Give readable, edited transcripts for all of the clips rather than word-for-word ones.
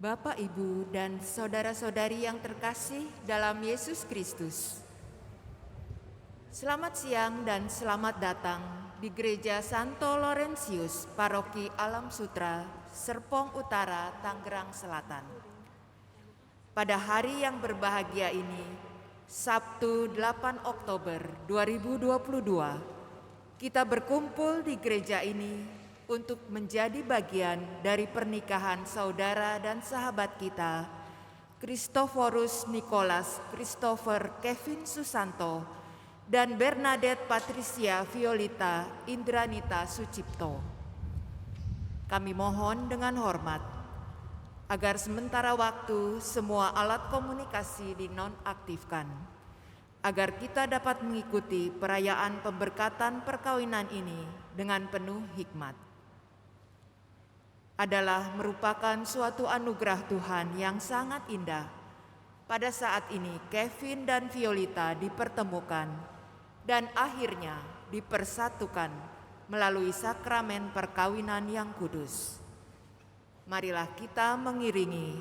Bapak, Ibu, dan saudara-saudari yang terkasih dalam Yesus Kristus. Selamat siang dan selamat datang di Gereja Santo Laurentius, Paroki Alam Sutra, Serpong Utara, Tangerang Selatan. Pada hari yang berbahagia ini, Sabtu 8 Oktober 2022, kita berkumpul di gereja ini untuk menjadi bagian dari pernikahan saudara dan sahabat kita, Christophorus Nicholas Christopher Kevin Susanto dan Bernadette Patricia Violeta Indranita Sucipto. Kami mohon dengan hormat agar sementara waktu semua alat komunikasi dinonaktifkan, agar kita dapat mengikuti perayaan pemberkatan perkawinan ini dengan penuh hikmat. Adalah merupakan suatu anugerah Tuhan yang sangat indah. Pada saat ini Kevin dan Violeta dipertemukan dan akhirnya dipersatukan melalui sakramen perkawinan yang kudus. Marilah kita mengiringi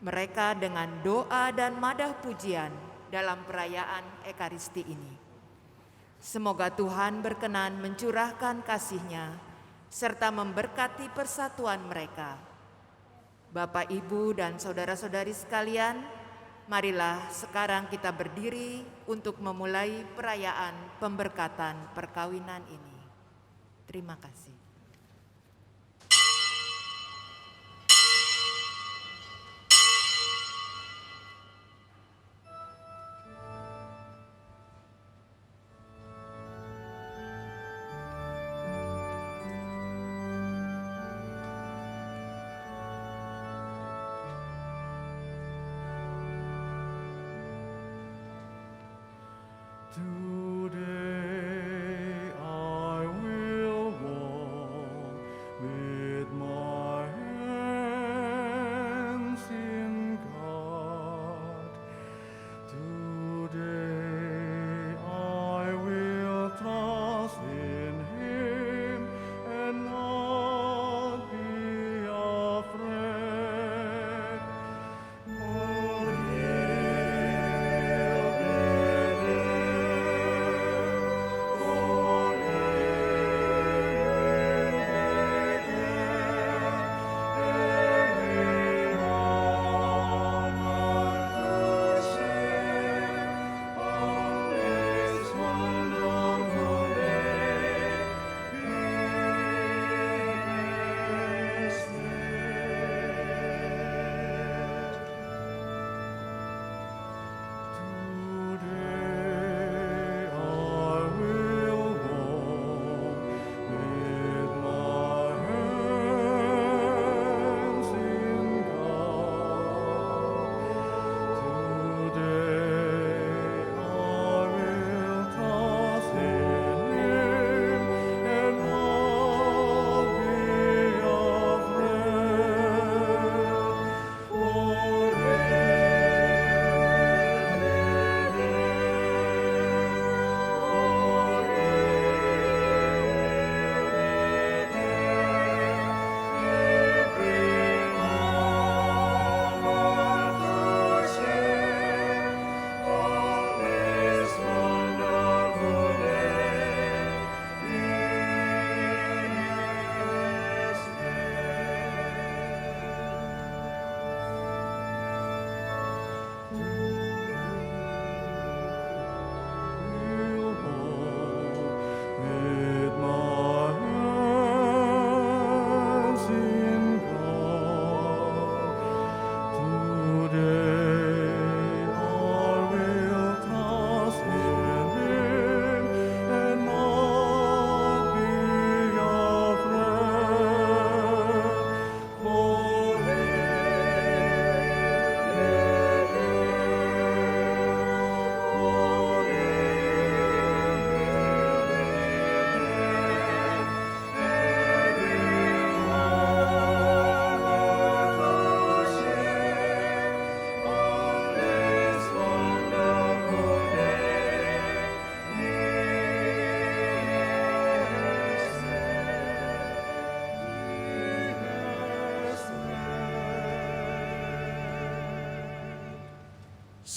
mereka dengan doa dan madah pujian dalam perayaan Ekaristi ini. Semoga Tuhan berkenan mencurahkan kasih-Nya serta memberkati persatuan mereka. Bapak, Ibu, dan saudara-saudari sekalian, marilah sekarang kita berdiri untuk memulai perayaan pemberkatan perkawinan ini. Terima kasih. Today I will walk with my hands in God. Today I will trust in Him and not be afraid. For He will be there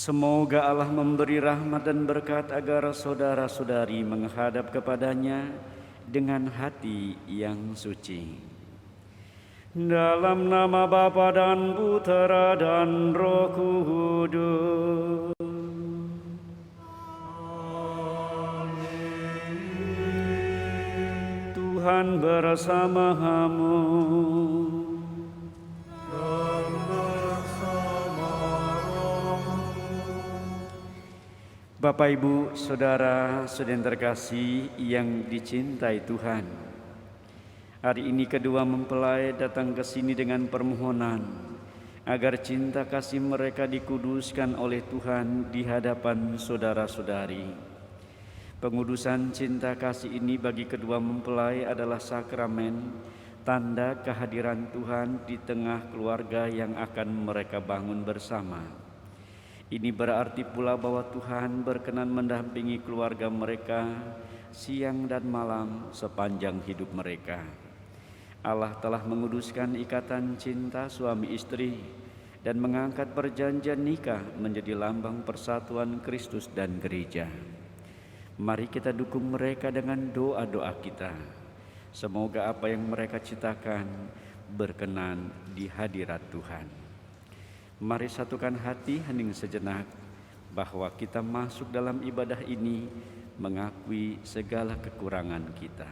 Semoga Allah memberi rahmat dan berkat agar saudara-saudari menghadap kepadanya dengan hati yang suci. Dalam nama Bapa dan Putera dan Roh Kudus. Tuhan bersamamu. Bapak, Ibu, Saudara, saudara yang terkasih yang dicintai Tuhan. Hari ini kedua mempelai datang ke sini dengan permohonan agar cinta kasih mereka dikuduskan oleh Tuhan di hadapan saudara-saudari. Pengudusan cinta kasih ini bagi kedua mempelai adalah sakramen, tanda kehadiran Tuhan di tengah keluarga yang akan mereka bangun bersama. Ini berarti pula bahwa Tuhan berkenan mendampingi keluarga mereka siang dan malam sepanjang hidup mereka. Allah telah menguduskan ikatan cinta suami istri dan mengangkat perjanjian nikah menjadi lambang persatuan Kristus dan gereja. Mari kita dukung mereka dengan doa-doa kita. Semoga apa yang mereka ciptakan berkenan di hadirat Tuhan. Mari satukan hati hening sejenak bahwa kita masuk dalam ibadah ini mengakui segala kekurangan kita.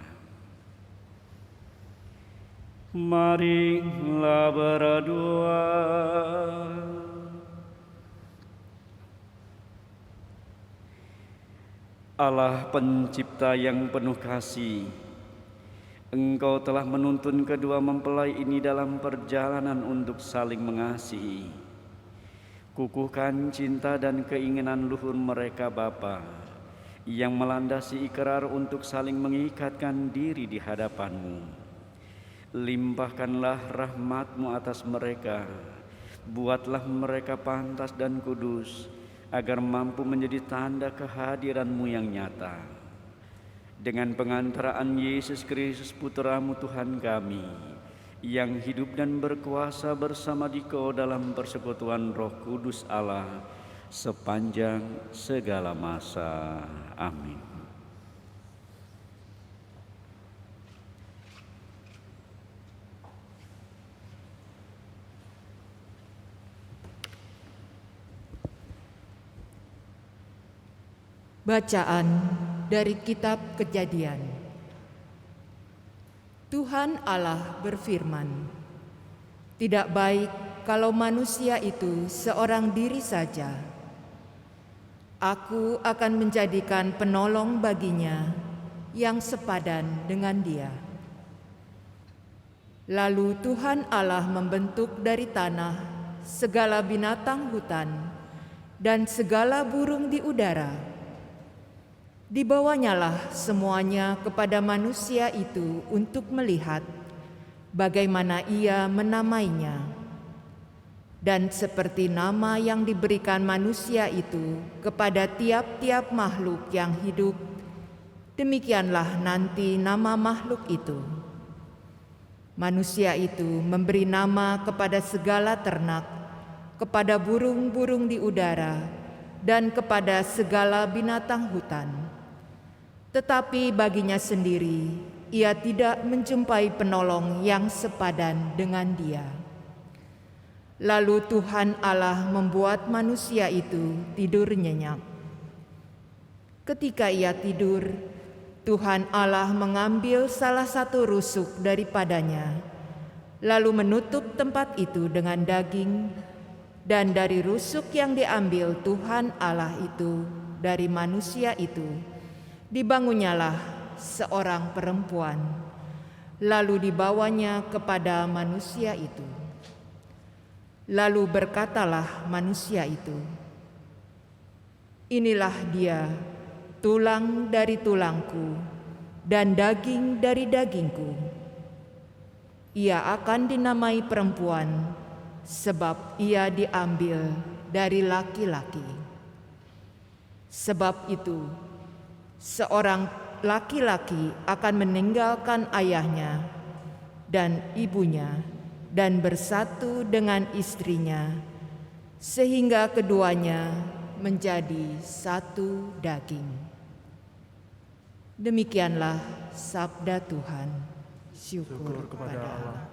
Marilah berdoa. Allah pencipta yang penuh kasih, Engkau telah menuntun kedua mempelai ini dalam perjalanan untuk saling mengasihi. Kukuhkan cinta dan keinginan luhur mereka Bapa, yang melandasi ikrar untuk saling mengikatkan diri di hadapan-Mu. Limpahkanlah rahmat-Mu atas mereka, buatlah mereka pantas dan kudus, agar mampu menjadi tanda kehadiran-Mu yang nyata. Dengan pengantaraan Yesus Kristus Putra-Mu Tuhan kami, yang hidup dan berkuasa bersama Dikau dalam persekutuan Roh Kudus Allah sepanjang segala masa. Amin. Bacaan dari Kitab Kejadian. Tuhan Allah berfirman, "Tidak baik kalau manusia itu seorang diri saja. Aku akan menjadikan penolong baginya yang sepadan dengan dia." Lalu Tuhan Allah membentuk dari tanah segala binatang hutan dan segala burung di udara. Dibawanyalah semuanya kepada manusia itu untuk melihat bagaimana ia menamainya. Dan seperti nama yang diberikan manusia itu kepada tiap-tiap makhluk yang hidup, demikianlah nanti nama makhluk itu. Manusia itu memberi nama kepada segala ternak, kepada burung-burung di udara, dan kepada segala binatang hutan. Tetapi baginya sendiri, ia tidak menjumpai penolong yang sepadan dengan dia. Lalu Tuhan Allah membuat manusia itu tidur nyenyak. Ketika ia tidur, Tuhan Allah mengambil salah satu rusuk daripadanya, lalu menutup tempat itu dengan daging, dan dari rusuk yang diambil Tuhan Allah itu dari manusia itu, dibangunnyalah seorang perempuan, lalu dibawanya kepada manusia itu. Lalu berkatalah manusia itu, "Inilah dia, tulang dari tulangku dan daging dari dagingku. Ia akan dinamai perempuan, sebab ia diambil dari laki-laki. Sebab itu, seorang laki-laki akan meninggalkan ayahnya dan ibunya dan bersatu dengan istrinya, sehingga keduanya menjadi satu daging. Demikianlah sabda Tuhan. Syukur kepada Allah.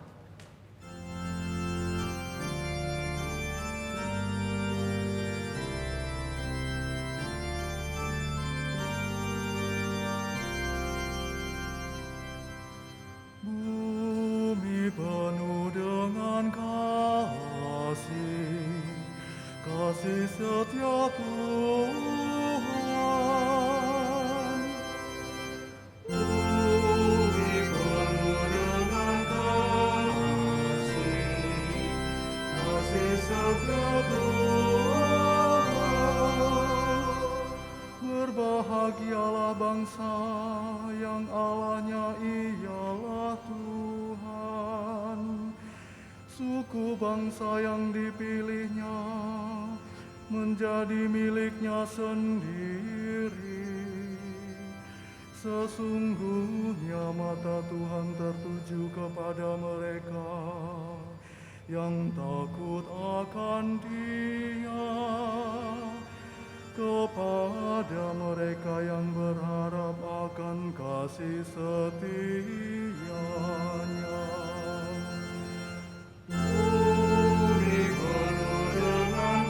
Bumi penuh dengan kasih setia Tuhan. Bumi penuh dengan kasih setia Tuhan. Berbahagialah bangsa yang Allahnya ialah Tuhan, suku bangsa yang dipilihnya menjadi miliknya sendiri. Sesungguhnya mata Tuhan tertuju kepada mereka yang takut akan Dia, kepada mereka yang berharap akan kasih setia-Nya. Bumi penuh dengan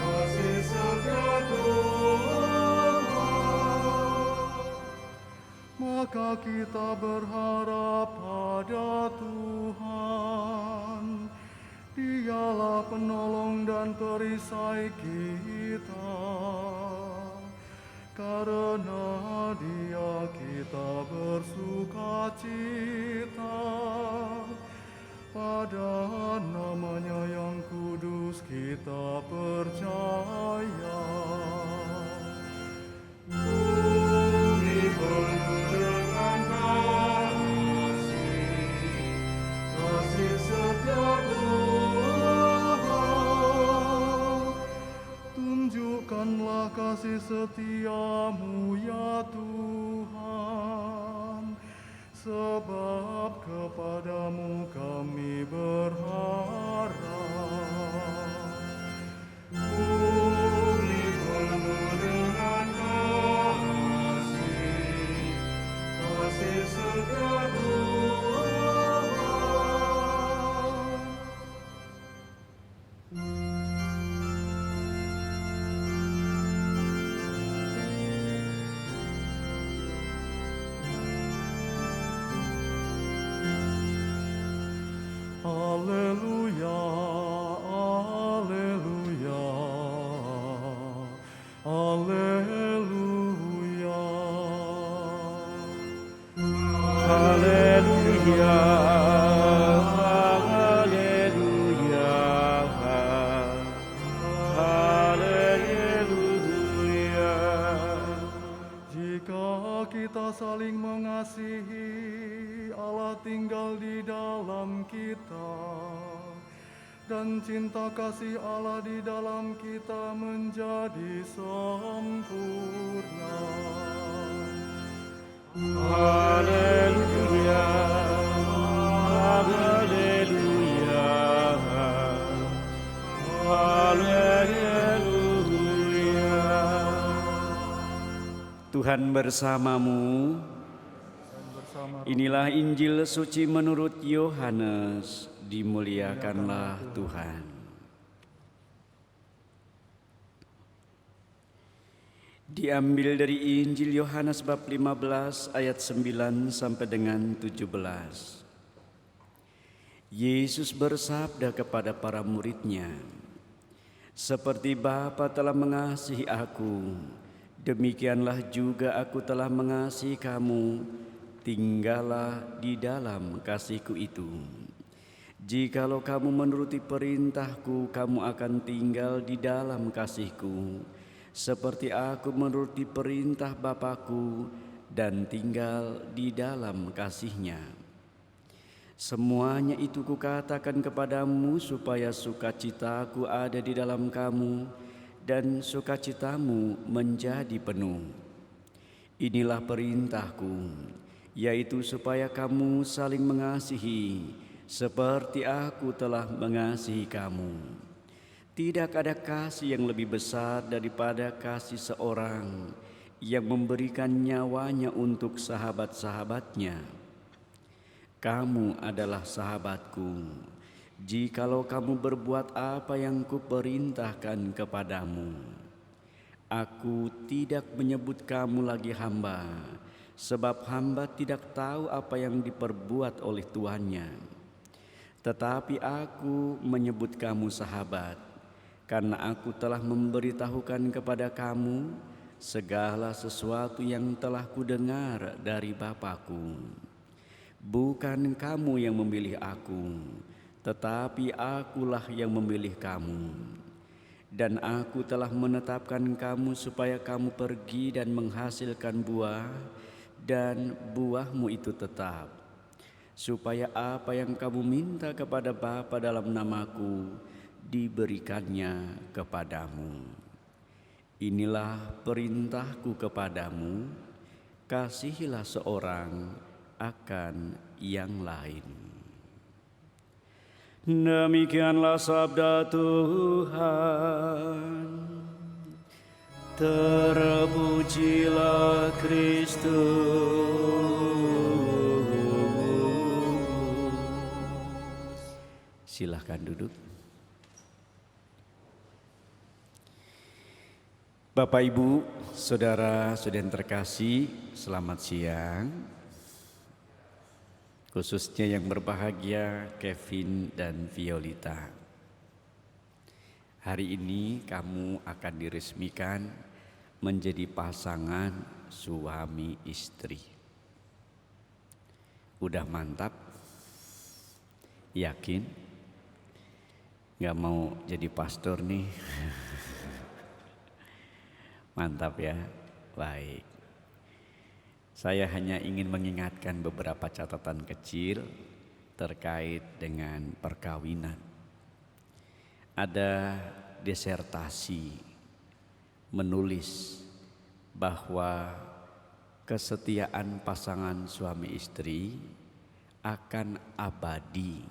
kasih setia Tuhan. Maka kita berharap pada Tuhan, Dialah penolong dan perisai kita. Karena Dia kita bersuka cita, pada nama-Nya yang kudus kita percaya. Bumi penuh dengan kasih setia Tuhan. Tunjukkanlah kasih setia-Mu ya Tuhan, sebab kepadamu kami berharap. Bumi penuh dengan kasih setia Tuhan. Haleluya, haleluya, haleluya. Haleluya, haleluya, haleluya. Jika kita saling mengasihi, Allah tinggal di dalam kita, dan cinta kasih Allah di dalam kita menjadi sempurna. Haleluya, haleluya, haleluya. Tuhan bersamamu. Inilah Injil suci menurut Yohanes. Dimuliakanlah Tuhan. Diambil dari Injil Yohanes bab 15 ayat 9 sampai dengan 17. Yesus bersabda kepada para murid-Nya, "Seperti Bapa telah mengasihi aku, demikianlah juga aku telah mengasihi kamu. Tinggallah di dalam kasih-Ku itu. Jikalau kamu menuruti perintah-Ku, kamu akan tinggal di dalam kasih-Ku, seperti aku menuruti perintah Bapa-Ku dan tinggal di dalam kasih-Nya. Semuanya itu Kukatakan kepadamu supaya sukacita-Ku ada di dalam kamu dan sukacitamu menjadi penuh. Inilah perintah-Ku, yaitu supaya kamu saling mengasihi seperti Aku telah mengasihi kamu. Tidak ada kasih yang lebih besar daripada kasih seorang yang memberikan nyawanya untuk sahabat-sahabatnya. Kamu adalah sahabatku, jikalau kamu berbuat apa yang kuperintahkan kepadamu. Aku tidak menyebut kamu lagi hamba, sebab hamba tidak tahu apa yang diperbuat oleh tuannya. Tetapi aku menyebut kamu sahabat, karena aku telah memberitahukan kepada kamu segala sesuatu yang telah kudengar dari Bapakku. Bukan kamu yang memilih aku, tetapi akulah yang memilih kamu. Dan aku telah menetapkan kamu supaya kamu pergi dan menghasilkan buah, dan buahmu itu tetap, supaya apa yang kamu minta kepada Bapa dalam namaku diberikannya kepadamu. Inilah perintahku kepadamu, kasihilah seorang akan yang lain. Demikianlah sabda Tuhan. Terpujilah Kristus. Silahkan duduk. Bapak, Ibu, saudara-saudara yang terkasih, selamat siang. Khususnya yang berbahagia Kevin dan Violeta. Hari ini kamu akan diresmikan menjadi pasangan suami istri. Udah mantap? Yakin? Gak mau jadi pastor nih? Mantap ya, baik. Saya hanya ingin mengingatkan beberapa catatan kecil terkait dengan perkawinan. Ada disertasi menulis bahwa kesetiaan pasangan suami istri akan abadi,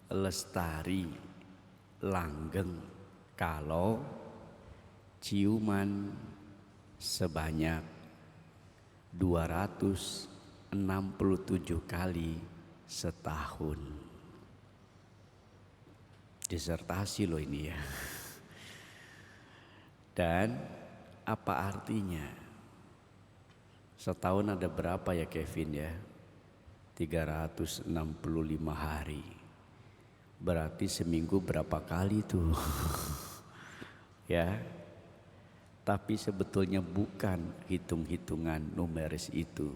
lestari, langgeng kalau ciuman sebanyak 267 kali setahun. Disertasi loh ini ya. Dan apa artinya? Setahun ada berapa ya Kevin ya? 365 hari. Berarti seminggu berapa kali tuh? Ya. Tapi sebetulnya bukan hitung-hitungan numeris itu.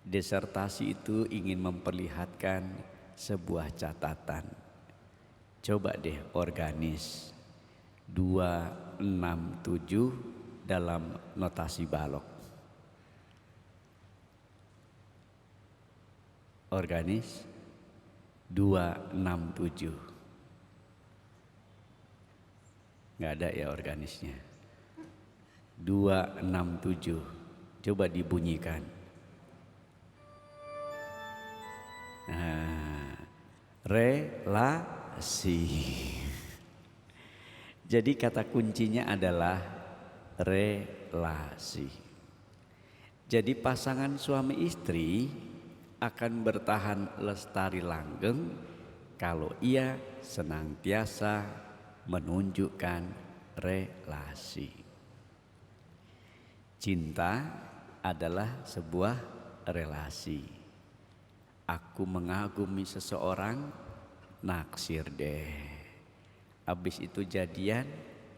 Disertasi itu ingin memperlihatkan sebuah catatan. Coba deh organis 267 dalam notasi balok. Organis 267. Nggak ada ya organisnya. 267. Coba dibunyikan. Nah, relasi. Jadi kata kuncinya adalah relasi. Jadi pasangan suami istri akan bertahan lestari langgeng kalau ia senantiasa menunjukkan relasi. Cinta adalah sebuah relasi. Aku mengagumi seseorang, naksir deh. Habis itu jadian,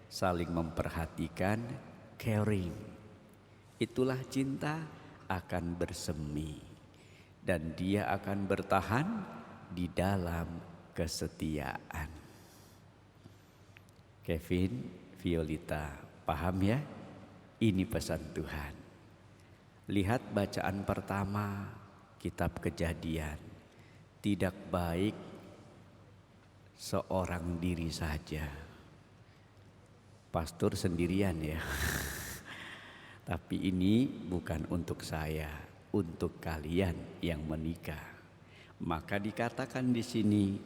saling memperhatikan, caring. Itulah cinta akan bersemi. Dan dia akan bertahan di dalam kesetiaan. Kevin, Violeta, paham ya? Ini pesan Tuhan. Lihat bacaan pertama kitab Kejadian. Tidak baik seorang diri saja. Pastor sendirian ya. Tapi ini bukan untuk saya, untuk kalian yang menikah. Maka dikatakan di sini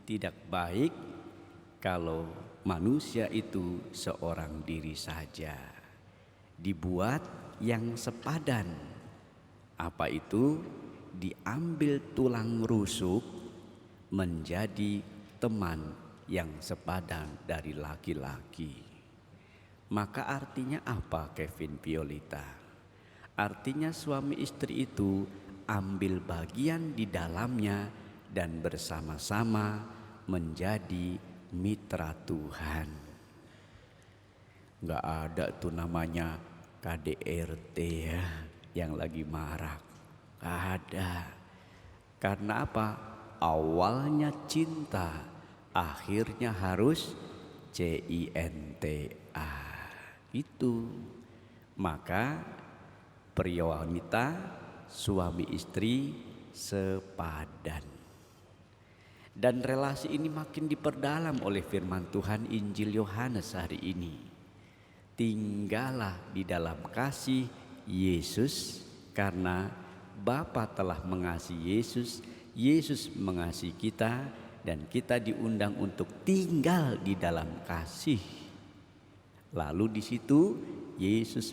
tidak baik kalau manusia itu seorang diri saja, dibuat yang sepadan. Apa itu? Diambil tulang rusuk menjadi teman yang sepadan dari laki-laki. Maka artinya apa, Kevin Violeta? Artinya suami istri itu ambil bagian di dalamnya dan bersama-sama menjadi mitra Tuhan. Gak ada tuh namanya KDRT ya, yang lagi marak. Gak ada. Karena apa? Awalnya cinta, akhirnya harus CINTA. Itu. Maka pria wanita, suami istri sepadan. Dan relasi ini makin diperdalam oleh firman Tuhan Injil Yohanes hari ini. Tinggallah di dalam kasih Yesus, karena Bapa telah mengasihi Yesus, Yesus mengasihi kita, dan kita diundang untuk tinggal di dalam kasih. Lalu di situ Yesus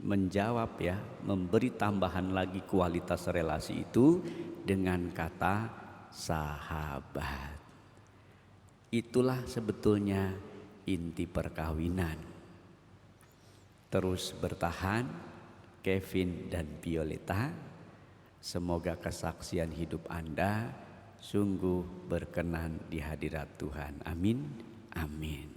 menjawab ya, memberi tambahan lagi kualitas relasi itu dengan kata sahabat. Itulah sebetulnya inti perkawinan. Terus bertahan, Kevin dan Violeta. Semoga kesaksian hidup Anda sungguh berkenan di hadirat Tuhan. Amin, amin.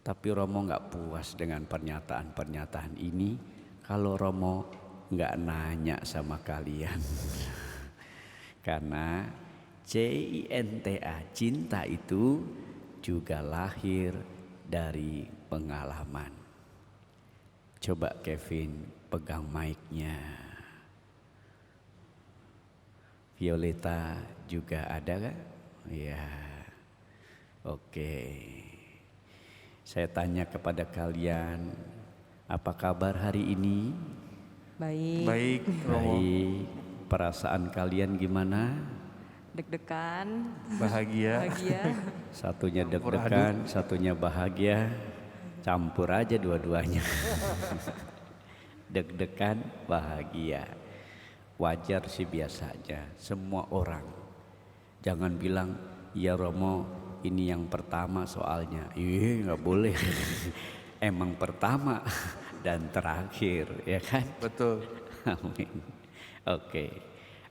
Tapi Romo gak puas dengan pernyataan-pernyataan ini kalau Romo gak nanya sama kalian. Karena CINTA, cinta itu juga lahir dari pengalaman. Coba Kevin pegang mic-nya. Violeta juga ada kan? Ya, oke. Saya tanya kepada kalian, apa kabar hari ini? Baik. Baik, Romo. Baik. Perasaan kalian gimana? Deg-degan, Bahagia. bahagia. Satunya Campur deg-degan, satunya bahagia. Campur aja dua-duanya. Deg-degan, bahagia. Wajar sih, biasa aja. Semua orang. Jangan bilang, ya Romo ini yang pertama soalnya. Nggak boleh. Emang pertama dan terakhir, ya kan? Betul. Amin. Oke,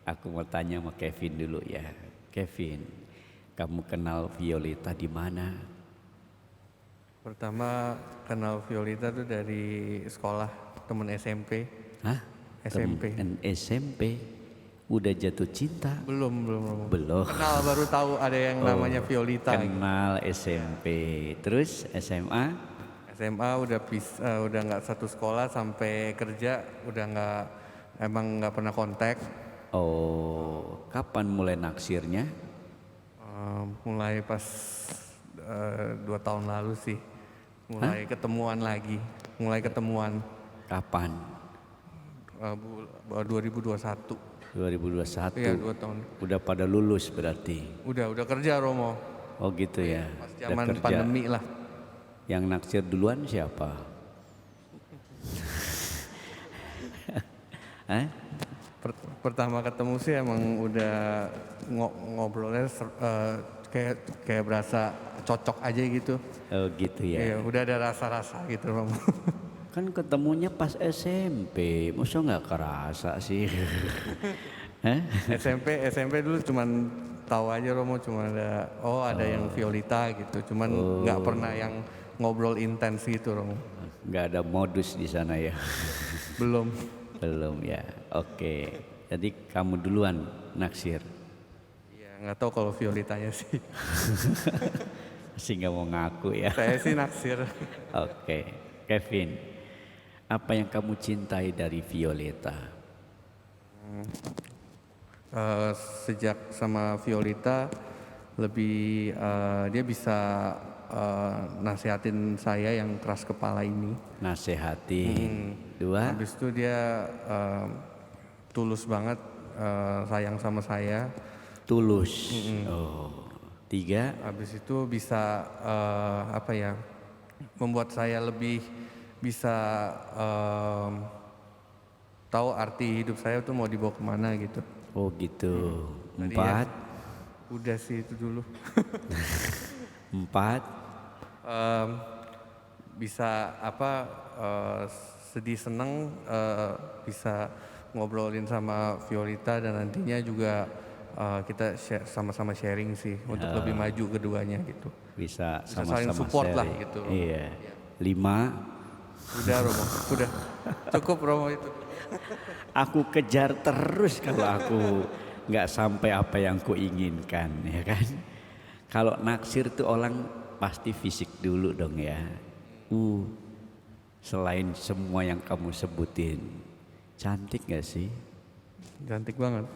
aku mau tanya sama Kevin dulu ya. Kevin, kamu kenal Violeta di mana? Pertama kenal Violeta tuh dari sekolah, temen SMP. Hah? SMP. SMP. Udah jatuh cinta? Belum Romo. Belum. Kenal baru tahu ada yang namanya Violeta. Kenal SMP. Terus SMA? SMA udah nggak satu sekolah, sampai kerja udah nggak, emang nggak pernah kontak. Oh, kapan mulai naksirnya? Mulai pas 2 tahun lalu sih, mulai ketemuan lagi, Kapan? 2021. 2021. Iya, 2 tahun. Udah pada lulus berarti. Udah kerja Romo. Oh gitu ya. Pas Udah zaman kerja. pandemi lah. Yang naksir duluan siapa? Hah? Pertama ketemu sih emang udah ngobrolnya kayak berasa cocok aja gitu. Oh gitu ya. Iya, udah ada rasa-rasa gitu Romo. Kan ketemunya pas SMP, masa nggak kerasa sih? Hah? SMP dulu cuman tahu aja Romo, cuma ada yang Violeta gitu, cuman nggak pernah yang ngobrol intens gitu Romo. Nggak ada modus di sana ya? Belum. Belum ya. Oke. Jadi kamu duluan naksir. Iya, nggak tahu kalau Violetanya sih. Masih nggak mau ngaku ya. Saya sih naksir. Oke. Kevin, apa yang kamu cintai dari Violeta? Sejak sama Violeta lebih dia bisa nasihatin saya yang keras kepala ini. Nasehatin. Dua. Habis itu dia tulus banget sayang sama saya. Tulus. Oh. 3. Habis itu bisa apa ya? Membuat saya lebih bisa tahu arti hidup saya tuh mau dibawa kemana gitu. Oh gitu. Tadi 4. Udah sih itu dulu. 4. Bisa apa sedih seneng bisa ngobrolin sama Violeta dan nantinya juga kita sama-sama sharing sih untuk lebih maju keduanya gitu. Bisa saling sama-sama support lah sharing. gitu. Iya. 5. Udah Romo, udah cukup Romo itu. Aku kejar terus kalau aku nggak sampai apa yang ku inginkan, ya kan? Kalau naksir tuh orang pasti fisik dulu dong ya. Selain semua yang kamu sebutin, cantik gak sih? Cantik banget.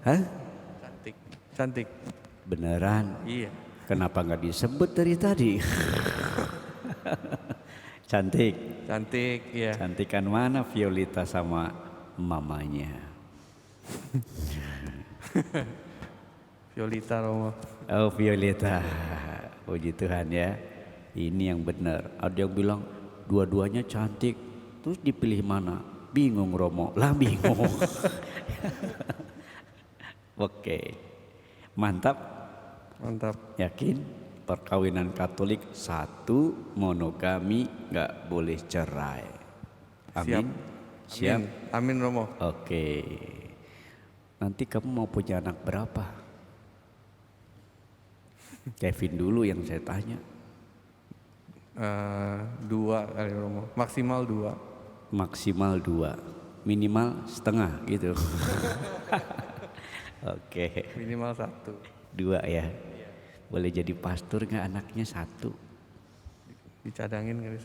Hah? Cantik, cantik. Beneran? Iya. Kenapa nggak disebut dari tadi? Cantik. Cantik, iya. Cantikan mana Violeta sama mamanya? Violeta Romo. Oh Violeta, puji Tuhan ya. Ini yang benar. Ada yang bilang dua-duanya cantik, terus dipilih mana? Bingung Romo, lah bingung. Oke, mantap. Mantap. Yakin? Perkawinan Katolik 1, monogami, nggak boleh cerai. Amin. Siap. Amin. Amin Romo. Oke. Nanti kamu mau punya anak berapa? Kevin dulu yang saya tanya. 2 kali Romo. Maksimal 2. Maksimal 2, minimal setengah gitu. Oke. Minimal 1. 2 ya. Boleh jadi pastor nggak anaknya 1? Dicadangin kali.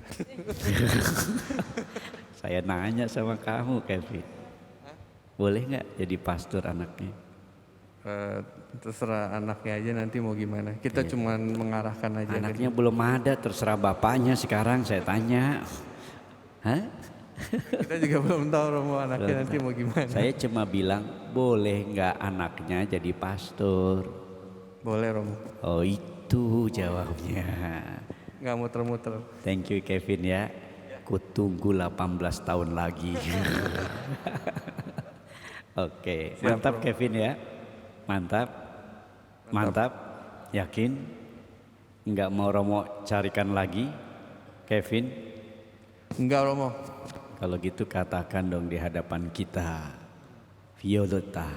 Saya nanya sama kamu Kevin. Boleh nggak jadi pastor anaknya? Terserah anaknya aja nanti mau gimana. Kita cuman mengarahkan aja. Anaknya belum ada, terserah bapaknya sekarang saya tanya. Hah? Kita juga belum tahu Romo anaknya nanti mau gimana. Saya cuma bilang boleh nggak anaknya jadi pastor? Boleh Romo. Oh itu jawabnya. Nggak muter-muter. Thank you Kevin ya. Kutunggu 18 tahun lagi. Oke, mantap Kevin ya. Mantap. Mantap. Yakin? Nggak mau Romo carikan lagi Kevin? Enggak Romo. Kalau gitu katakan dong di hadapan kita, Violeta,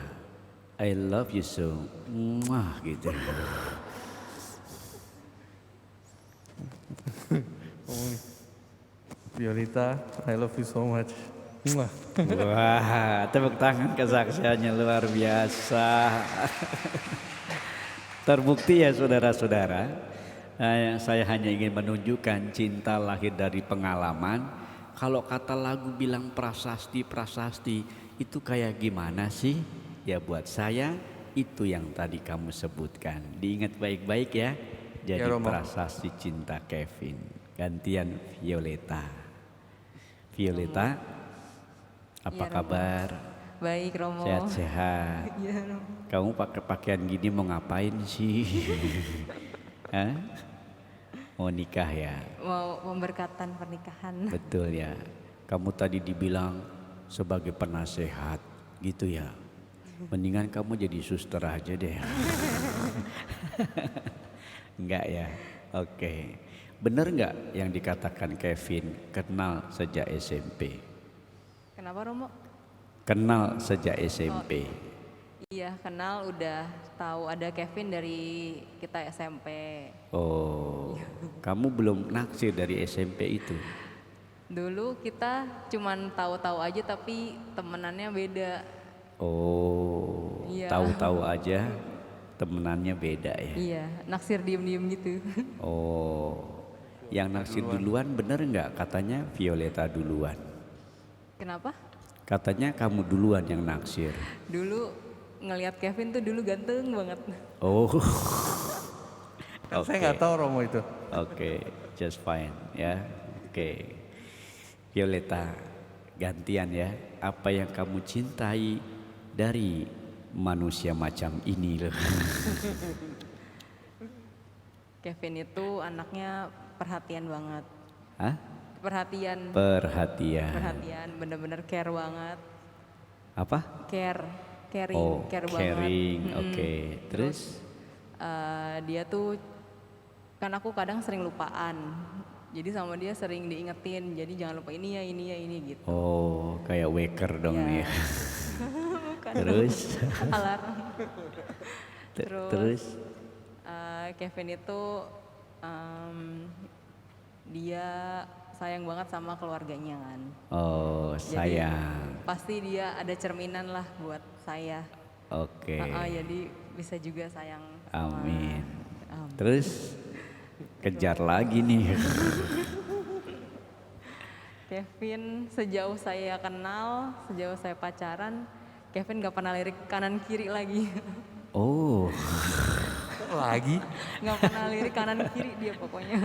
I love you so, muah gitu. Violeta, I love you so much. Muah. Wah, tepuk tangan kesaksiannya luar biasa. Terbukti ya saudara-saudara, saya hanya ingin menunjukkan cinta lahir dari pengalaman. Kalau kata lagu bilang prasasti, itu kayak gimana sih? Ya buat saya itu yang tadi kamu sebutkan. Diingat baik-baik ya. Jadi Ya, Romo. prasasti cinta Kevin. Gantian Violeta. Violeta, apa Iya, Romo. kabar? Baik Romo. Sehat-sehat. Iya Romo. Kamu pakai pakaian gini mau ngapain sih? Hah? Mau nikah ya? Mau pemberkatan pernikahan. Betul ya. Kamu tadi dibilang sebagai penasehat gitu ya. Mendingan kamu jadi suster aja deh. Enggak ya? Oke. Bener nggak yang dikatakan Kevin kenal sejak SMP? Kenapa Romo? Kenal sejak SMP. Iya kenal udah tahu ada Kevin dari kita SMP. Oh, kamu belum naksir dari SMP itu? Dulu kita cuman tahu-tahu aja tapi temenannya beda. Oh, Iya. tahu-tahu aja temenannya beda ya? Iya, naksir diem-diem gitu. Oh, yang naksir duluan bener nggak? Katanya Violeta duluan. Kenapa? Katanya kamu duluan yang naksir. Dulu ngelihat Kevin tuh dulu ganteng banget. Oh, Kan saya nggak tahu Romo itu. Oke, just fine ya. Oke, Violeta, gantian ya. Apa yang kamu cintai dari manusia macam ini loh? Kevin itu anaknya perhatian banget. Hah? Perhatian, Perhatian. bener-bener care banget. Apa? Caring, Oh, care banget. caring. Mm-mm. Oke. Terus? Dia tuh, kan aku kadang sering lupaan. Jadi sama dia sering diingetin, jadi jangan lupa ini ya, ini ya, ini gitu. Oh, kayak waker dong Iya. nih. Bukan Terus? dong, alarm. Terus? Kevin itu dia sayang banget sama keluarganya kan. Oh, Jadi, sayang. pasti dia ada cerminan lah buat saya. Oke. Jadi bisa juga sayang sama. Amin. Terus kejar lagi nih. Kevin sejauh saya kenal, sejauh saya pacaran, Kevin gak pernah lirik kanan kiri lagi. Oh, Lagi? Gak pernah lirik kanan kiri dia pokoknya.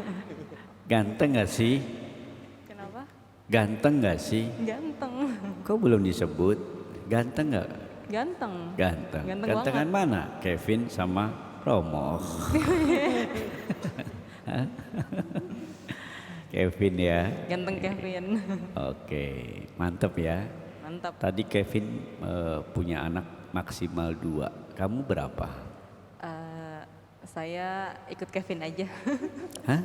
ganteng gak sih? Kenapa? Ganteng gak sih? Ganteng. Kok belum disebut? Ganteng gak? Ganteng. Ganteng. Ganteng Gantengan banget. mana? Kevin sama Romo. Hah? Kevin ya. Ganteng Kevin. Oke, mantep ya. Mantap. Tadi Kevin punya anak maksimal 2. Kamu berapa? Saya ikut Kevin aja. Hah?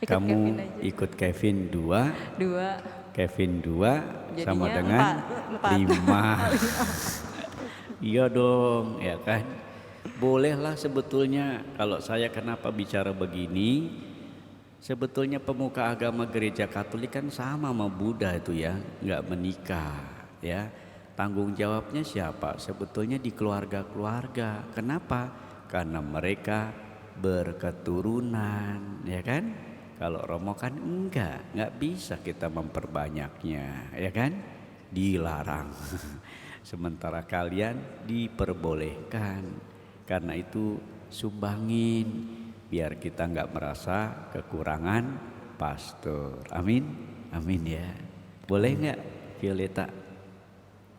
Ikut Kamu Kevin aja. ikut Kevin 2, 2. Kevin 2 sama Jadinya dengan 4. 5. Iya dong, ya kan? Bolehlah sebetulnya. Kalau saya kenapa bicara begini, sebetulnya pemuka agama gereja Katolik kan sama sama Buddha itu ya, nggak menikah ya. Tanggung jawabnya siapa? Sebetulnya di keluarga-keluarga. Kenapa? Karena mereka berketurunan, ya kan? Kalau Romo kan nggak bisa kita memperbanyaknya, ya kan? Dilarang. Sementara kalian diperbolehkan. Karena itu sumbangin, biar kita nggak merasa kekurangan pastor. Amin, amin ya. Boleh nggak, Violeta?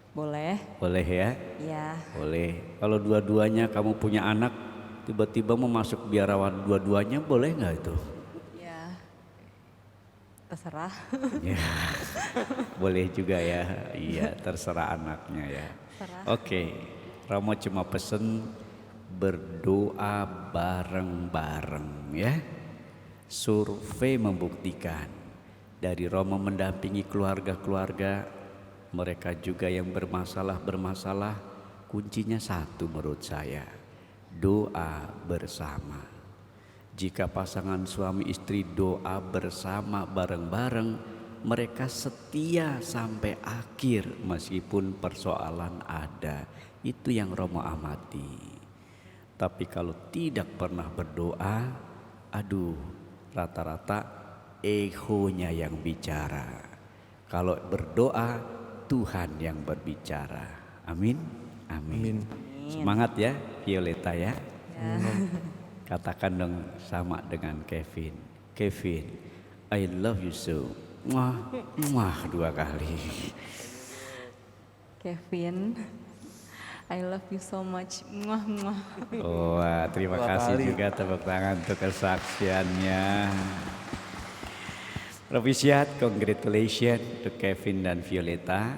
Boleh? Boleh ya? Ya. Boleh. Kalau dua-duanya kamu punya anak, tiba-tiba mau masuk biarawan dua-duanya, boleh nggak itu? Ya. Terserah. Ya, boleh juga ya. Iya, terserah anaknya ya. Terserah. Oke, Romo cuma pesen berdoa bareng-bareng ya. Survei membuktikan dari Romo mendampingi keluarga-keluarga, mereka juga yang bermasalah, kuncinya satu menurut saya, doa bersama. Jika pasangan suami istri doa bersama bareng-bareng, mereka setia sampai akhir meskipun persoalan ada. Itu yang Romo amati. Tapi kalau tidak pernah berdoa, aduh, rata-rata egonya yang bicara. Kalau berdoa, Tuhan yang berbicara. Amin. Amin. Semangat ya Violeta ya. Katakan dong sama dengan Kevin. Kevin, I love you so. Muah, muah 2 kali. Kevin, I love you so much. Muah, muah. Wah, terima 2 kasih kali. juga tepuk tangan untuk kesaksiannya. Provisiat, congratulations untuk Kevin dan Violeta.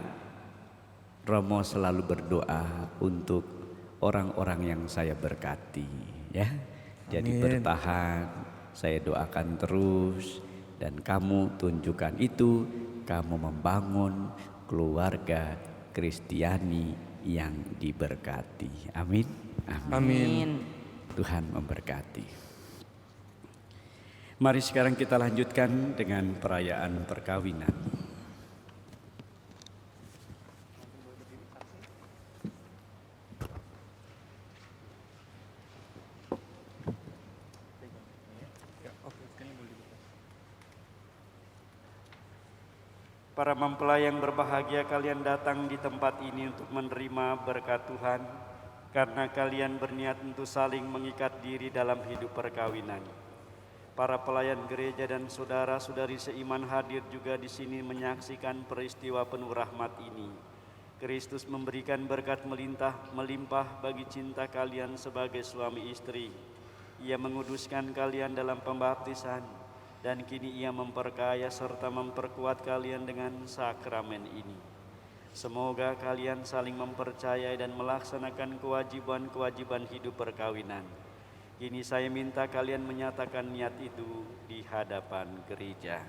Romo selalu berdoa untuk orang-orang yang saya berkati ya. Jadi Amin. bertahan, saya doakan terus dan kamu tunjukkan itu, kamu membangun keluarga Kristiani yang diberkati. Amin. Amin. Amin. Tuhan memberkati. Mari sekarang kita lanjutkan dengan perayaan perkawinan. Para mempelai yang berbahagia, kalian datang di tempat ini untuk menerima berkat Tuhan karena kalian berniat untuk saling mengikat diri dalam hidup perkawinan. Para pelayan gereja dan saudara-saudari seiman hadir juga di sini menyaksikan peristiwa penuh rahmat ini. Kristus memberikan berkat melimpah bagi cinta kalian sebagai suami istri. Ia menguduskan kalian dalam pembaptisan, dan kini ia memperkaya serta memperkuat kalian dengan sakramen ini. Semoga kalian saling mempercayai dan melaksanakan kewajiban-kewajiban hidup perkawinan. Kini saya minta kalian menyatakan niat itu di hadapan gereja.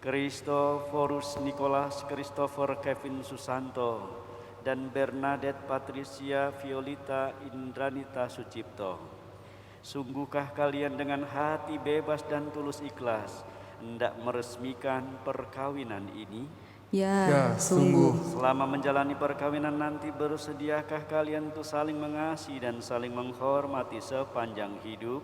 Christophorus Nicholas Christopher Kevin Susanto dan Bernadette Patricia Violita Indranita Sucipto. Sungguhkah kalian dengan hati bebas dan tulus ikhlas hendak meresmikan perkawinan ini? Ya, sungguh. Selama menjalani perkawinan nanti, bersediakah kalian untuk saling mengasihi dan saling menghormati sepanjang hidup?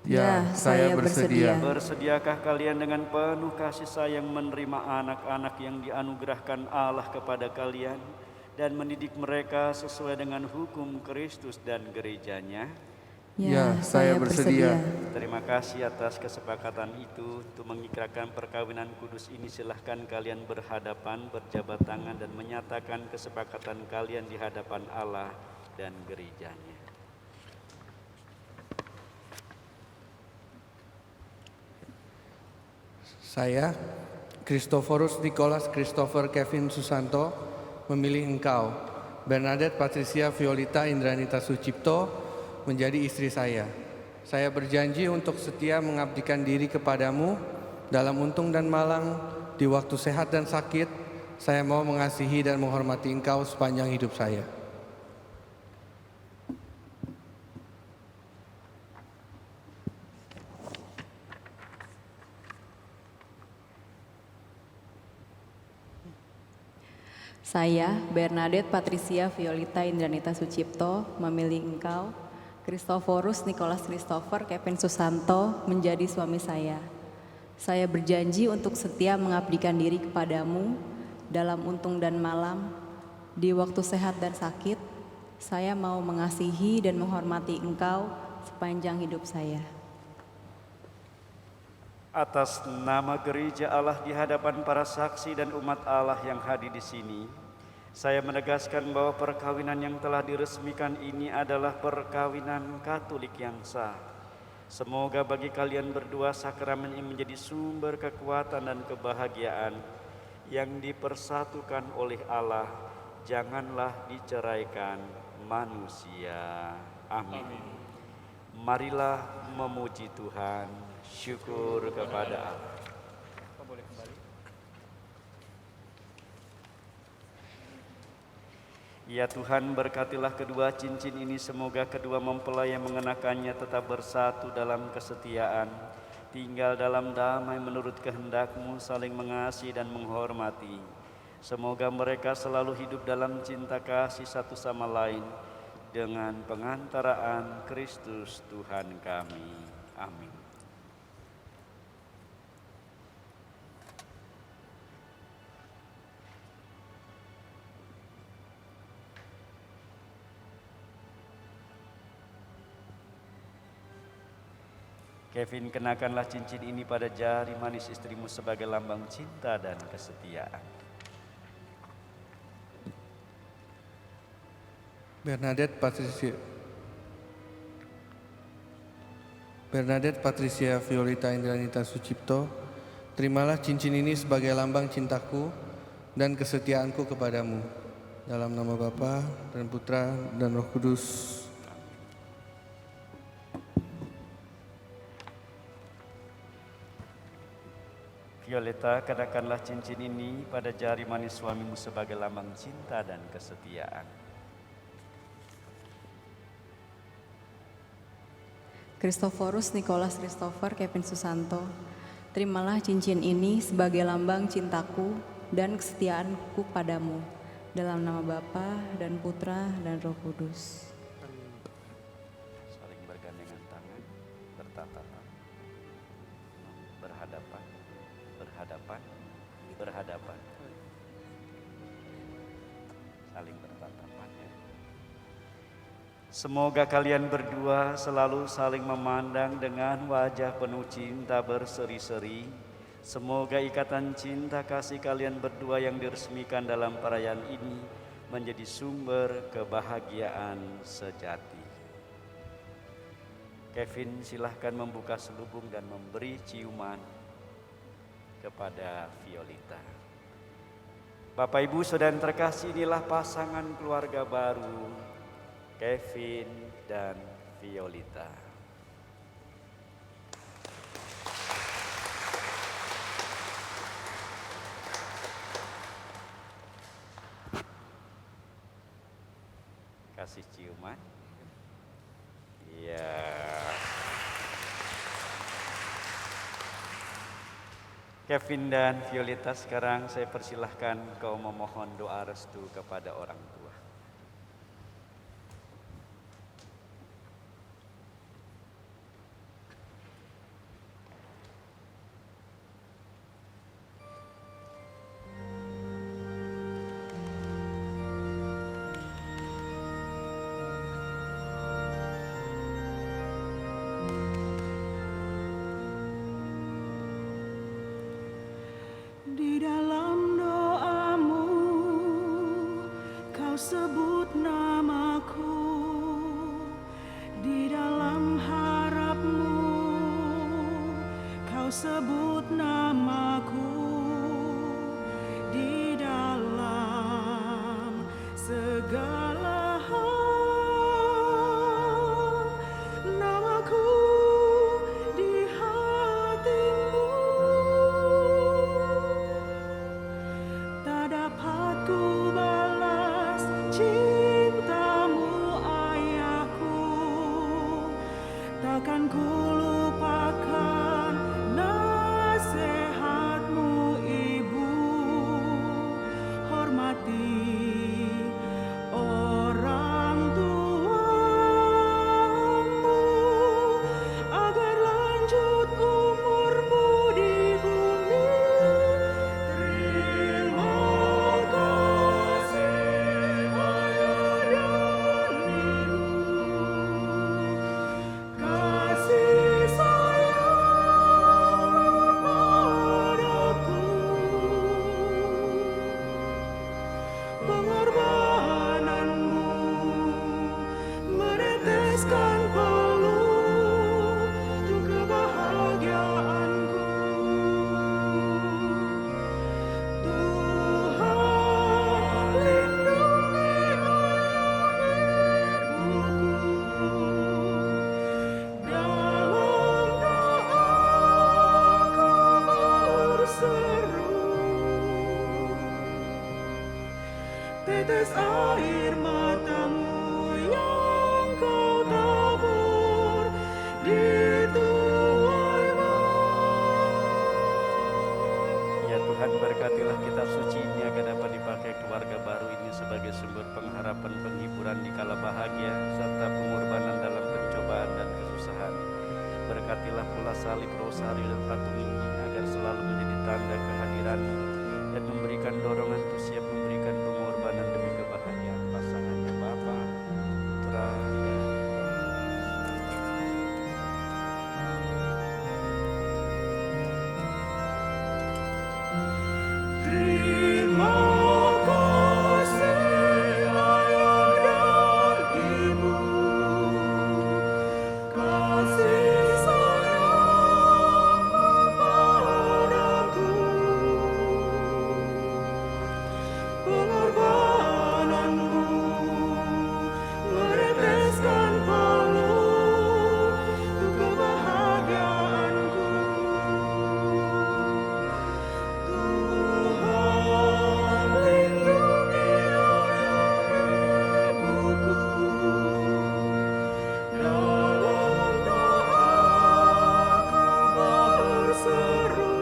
Ya, saya bersedia. Bersediakah kalian dengan penuh kasih sayang menerima anak-anak yang dianugerahkan Allah kepada kalian dan mendidik mereka sesuai dengan hukum Kristus dan gerejanya? Ya, saya bersedia. Terima kasih atas kesepakatan itu. Untuk mengikrarkan perkawinan kudus ini, silahkan kalian berhadapan, berjabat tangan dan menyatakan kesepakatan kalian di hadapan Allah dan gerejanya. Saya, Christophorus Nicholas Christopher Kevin Susanto, memilih engkau, Bernadette Patricia Violita Indranita Sucipto, menjadi istri saya. Saya berjanji untuk setia mengabdikan diri kepadamu dalam untung dan malang, di waktu sehat dan sakit. Saya mau mengasihi dan menghormati engkau sepanjang hidup saya. Saya, Bernadette Patricia Violita Indranita Sucipto, memilih engkau, Christophorus Nicholas Christopher Kevin Susanto, menjadi suami saya. Saya berjanji untuk setia mengabdikan diri kepadamu dalam untung dan malam, di waktu sehat dan sakit. Saya mau mengasihi dan menghormati engkau sepanjang hidup saya. Atas nama gereja Allah di hadapan para saksi dan umat Allah yang hadir di sini, saya menegaskan bahwa perkawinan yang telah diresmikan ini adalah perkawinan Katolik yang sah. Semoga bagi kalian berdua sakramen ini menjadi sumber kekuatan dan kebahagiaan yang dipersatukan oleh Allah. Janganlah diceraikan manusia. Amin. Marilah memuji Tuhan. Syukur kepada Allah. Ya Tuhan, berkatilah kedua cincin ini, semoga kedua mempelai yang mengenakannya tetap bersatu dalam kesetiaan, tinggal dalam damai menurut kehendak-Mu, saling mengasihi dan menghormati. Semoga mereka selalu hidup dalam cinta kasih satu sama lain dengan pengantaraan Kristus Tuhan kami. Amin. Kevin, kenakanlah cincin ini pada jari manis istrimu sebagai lambang cinta dan kesetiaan. Bernadette Patricia Violita Indranita Sucipto, terimalah cincin ini sebagai lambang cintaku dan kesetiaanku kepadamu. Dalam nama Bapa dan Putra dan Roh Kudus. Violeta, kenakanlah cincin ini pada jari manis suamimu sebagai lambang cinta dan kesetiaan. Christophorus Nicholas Christopher Kevin Susanto, terimalah cincin ini sebagai lambang cintaku dan kesetiaanku padamu. Dalam nama Bapa dan Putra dan Roh Kudus. Saling bergandengan tangan, bertatapan, berhadapan, berhadapan, berhadapan. Saling bertatapan ya. Semoga kalian berdua selalu saling memandang dengan wajah penuh cinta berseri-seri. Semoga ikatan cinta kasih kalian berdua yang diresmikan dalam perayaan ini menjadi sumber kebahagiaan sejati. Kevin, silahkan membuka selubung dan memberi ciuman kepada Violeta. Bapak Ibu Saudara yang terkasih, inilah pasangan keluarga baru Kevin dan Violeta. Kasih ciuman. Iya. Kevin dan Violeta, sekarang saya persilahkan kau memohon doa restu kepada orang tua. Di dalam doamu kau sebut namaku, di dalam harapmu kau sebut namaku, di dalam segala hal namaku di hatimu. Tak dapat ku balas cintamu ayahku, takkan ku lupakan nasihatmu ibu. Hormati orang tuamu agar lanjut umurmu di bumi. Terima kasih ayah dan ibu, kasih sayang padaku, pengorbananmu meneteskan peluk untuk kebahagiaanku. Tuhan lindungi ayah ibuku, dalam doaku berseru. Tetes air matamu yang kau tabur di tuai Ya Tuhan, berkatilah kitab suci ini agar dapat dipakai keluarga baru ini sebagai sumber pengharapan, penghiburan di kala bahagia, serta pengorbanan dalam pencobaan dan kesusahan. Berkatilah pula salib, rosario, dan patung ini agar selalu menjadi tanda kehadiran-Mu dan memberikan dorongan untuk siap memberikan pengorbanan demi kebahagiaan pasangannya Bapa, Putra, dan Terima kasih ayah dan ibu, kasih sayangmu padaku, pengorbananmu meneteskan peluk untuk kebahagiaanku. Tuhan lindungi ayah ibuku, dalam doaku berseru.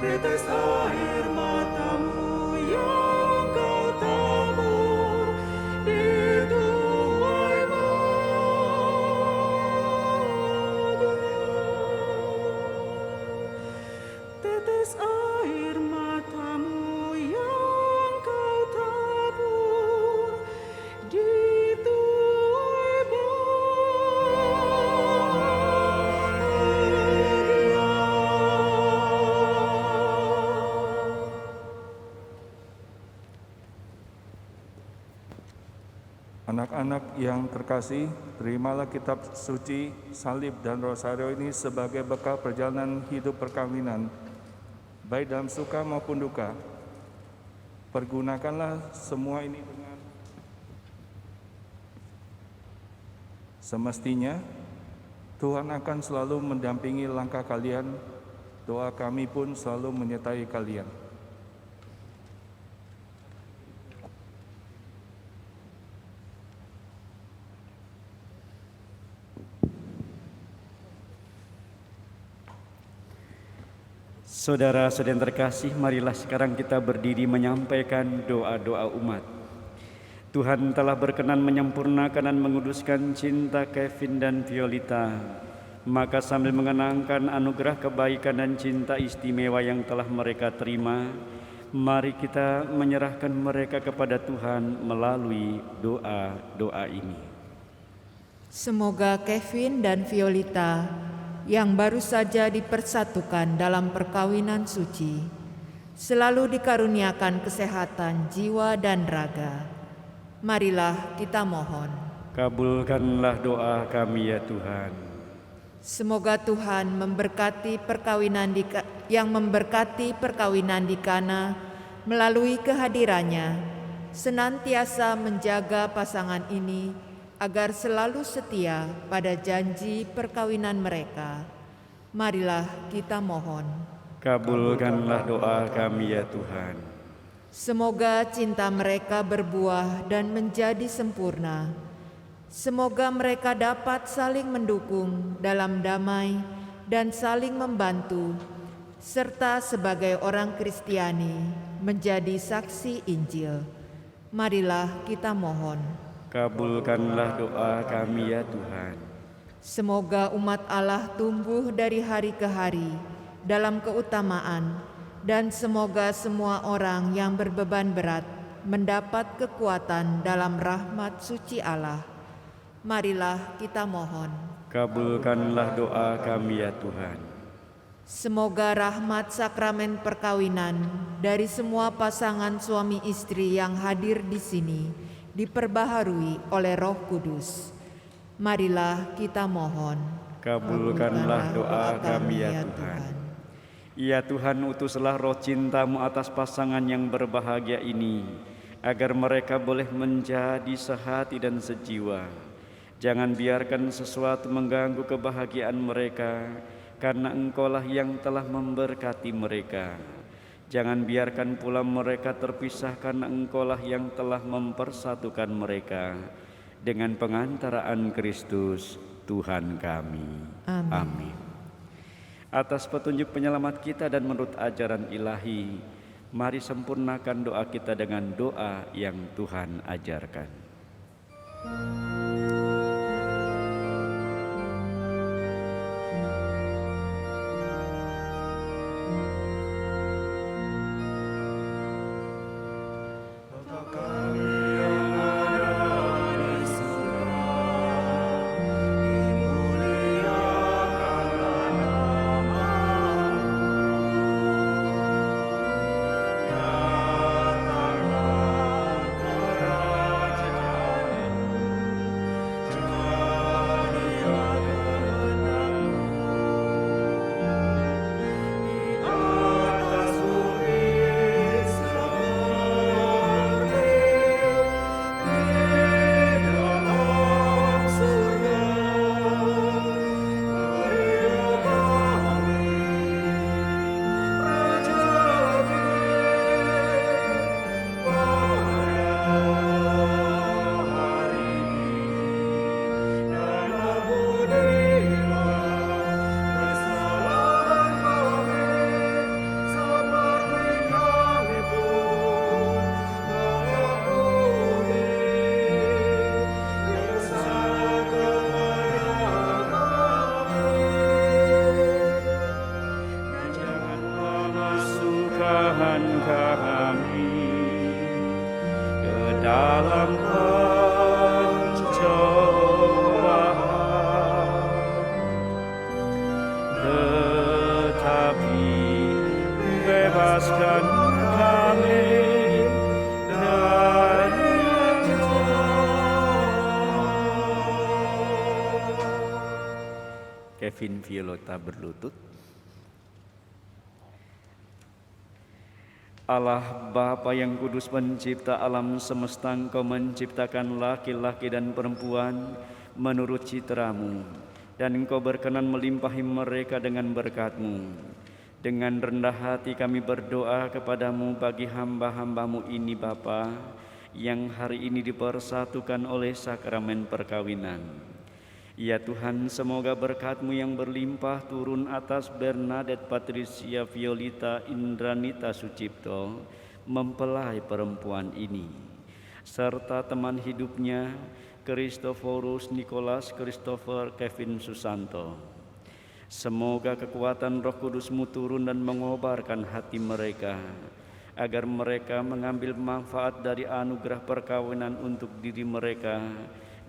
Tetes air matamu yang kau tabur di tuai bahagia. Tetes air matamu yang kau tabur di tuai bahagia. Anak-anak yang terkasih, terimalah kitab suci, salib, dan rosario ini sebagai bekal perjalanan hidup perkawinan, baik dalam suka maupun duka. Pergunakanlah semua ini dengan semestinya. Tuhan akan selalu mendampingi langkah kalian. Doa kami pun selalu menyertai kalian. Saudara-saudara yang terkasih, marilah sekarang kita berdiri menyampaikan doa-doa umat. Tuhan telah berkenan menyempurnakan dan menguduskan cinta Kevin dan Violeta. Maka sambil mengenangkan anugerah kebaikan dan cinta istimewa yang telah mereka terima, mari kita menyerahkan mereka kepada Tuhan melalui doa-doa ini. Semoga Kevin dan Violeta yang baru saja dipersatukan dalam perkawinan suci selalu dikaruniakan kesehatan jiwa dan raga. Marilah kita mohon. Kabulkanlah doa kami ya Tuhan. Semoga Tuhan memberkati yang memberkati perkawinan di Kana melalui kehadirannya, senantiasa menjaga pasangan ini agar selalu setia pada janji perkawinan mereka. Marilah kita mohon. Kabulkanlah doa kami ya Tuhan. Semoga cinta mereka berbuah dan menjadi sempurna. Semoga mereka dapat saling mendukung dalam damai dan saling membantu, serta sebagai orang Kristiani menjadi saksi Injil. Marilah kita mohon. Kabulkanlah doa kami ya Tuhan. Semoga umat Allah tumbuh dari hari ke hari dalam keutamaan, dan semoga semua orang yang berbeban berat mendapat kekuatan dalam rahmat suci Allah. Marilah kita mohon. Kabulkanlah doa kami ya Tuhan. Semoga rahmat sakramen perkawinan dari semua pasangan suami istri yang hadir di sini diperbaharui oleh Roh Kudus. Marilah kita mohon. Kabulkanlah doa kami ya Tuhan. Ya Tuhan, utuslah roh cinta-Mu atas pasangan yang berbahagia ini, agar mereka boleh menjadi sehati dan sejiwa. Jangan biarkan sesuatu mengganggu kebahagiaan mereka, karena Engkaulah yang telah memberkati mereka. Jangan biarkan pula mereka terpisah, karena Engkaulah yang telah mempersatukan mereka dengan pengantaraan Kristus Tuhan kami. Amin. Atas petunjuk penyelamat kita dan menurut ajaran ilahi, mari sempurnakan doa kita dengan doa yang Tuhan ajarkan. Bebaskan kami dari Kevin Violeta berlutut. Allah Bapa yang kudus pencipta alam semesta, Engkau menciptakan laki-laki dan perempuan menurut citra-Mu, dan Engkau berkenan melimpahi mereka dengan berkat-Mu. Dengan rendah hati kami berdoa kepadamu bagi hamba-hambamu ini Bapa, yang hari ini dipersatukan oleh sakramen perkawinan. Ya Tuhan, semoga berkat-Mu yang berlimpah turun atas Bernadette Patricia Violita Indranita Sucipto, mempelai perempuan ini, serta teman hidupnya Christoforus Nicholas Christopher Kevin Susanto. Semoga kekuatan Roh Kudus-Mu turun dan mengobarkan hati mereka, agar mereka mengambil manfaat dari anugerah perkawinan untuk diri mereka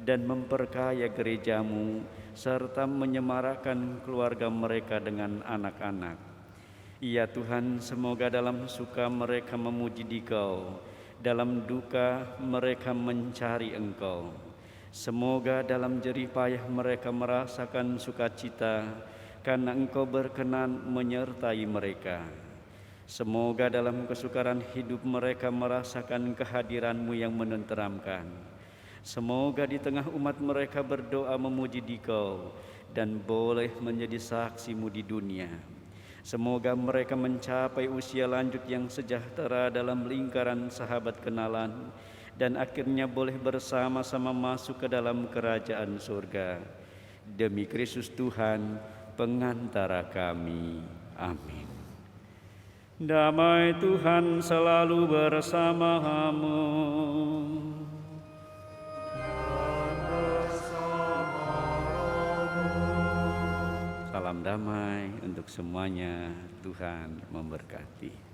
dan memperkaya gereja-Mu, serta menyemarakan keluarga mereka dengan anak-anak. Ya Tuhan, semoga dalam suka mereka memuji Dikau, dalam duka mereka mencari Engkau. Semoga dalam jerih payah mereka merasakan sukacita, karena Engkau berkenan menyertai mereka. Semoga dalam kesukaran hidup mereka merasakan kehadiran-Mu yang menenteramkan. Semoga di tengah umat mereka berdoa memuji Dikau dan boleh menjadi saksi-Mu di dunia. Semoga mereka mencapai usia lanjut yang sejahtera dalam lingkaran sahabat kenalan, dan akhirnya boleh bersama-sama masuk ke dalam kerajaan surga. Demi Kristus Tuhan, pengantara kami. Amin. Damai Tuhan selalu bersamamu. Salam damai untuk semuanya. Tuhan memberkati.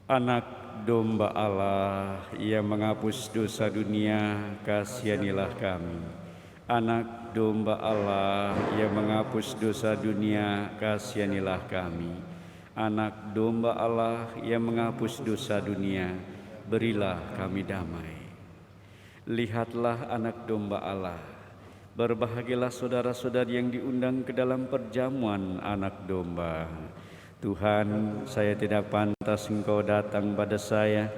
Anak domba Allah yang menghapus dosa dunia, kasihanilah kami. Anak domba Allah yang menghapus dosa dunia, kasihanilah kami. Anak domba Allah yang menghapus dosa dunia, berilah kami damai. Lihatlah anak domba Allah. Berbahagialah saudara-saudari yang diundang ke dalam perjamuan anak domba. Tuhan, saya tidak pantas Engkau datang pada saya,